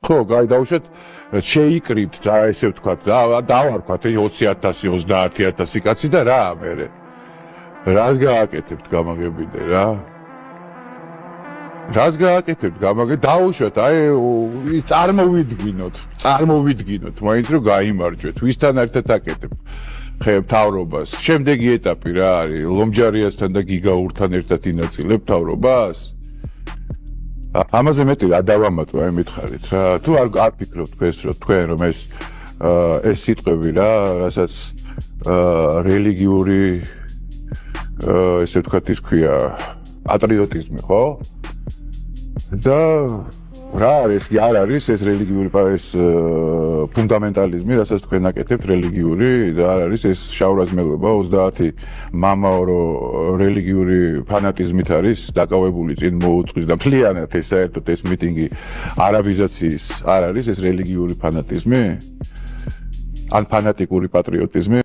ხო, გაიდაუშვათ შეიკრიბთ და ესე ვთქვათ, დავარქვათ 20,000, 30,000 კაცი და რა მერე. რას გააკეთებთ გამაგებინე რა? რას გააკეთებთ გამაგე დაუშვათ, წარმოვიდგინოთ, მაინც რომ გაიმარჯვეთ, ვისთან ერთად აკეთებთ მთავრობას. შემდეგი ეტაპი რა არის? ლომჯარიასთან და გიგაურთან ერთად ინაწილებ მთავრობას? ამაზე მეტი რა დავამატო, მითხარით რა. თუ არ ფიქრობთ თქვენ რომ ეს სიტყვები რა, რასაც რელიგიური ესე ვთქვათ ის ქვია პატრიოტიზმი, ხო? და რა არის, არ არის ეს რელიგიური ეს ფუნდამენტალიზმი, რასაც თქვენ აკეთებთ რელიგიური და არ არის ეს შაურაზმელობა 30 მამაო რომ რელიგიური ფანატიზმით არის დაკავებული წინ მოუწვის და მთლიანად ეს საერთოდ ეს მიტინგი არაბიზაციის არ არის ეს რელიგიური ფანატიზმი? ან ფანატიკური პატრიოტიზმი?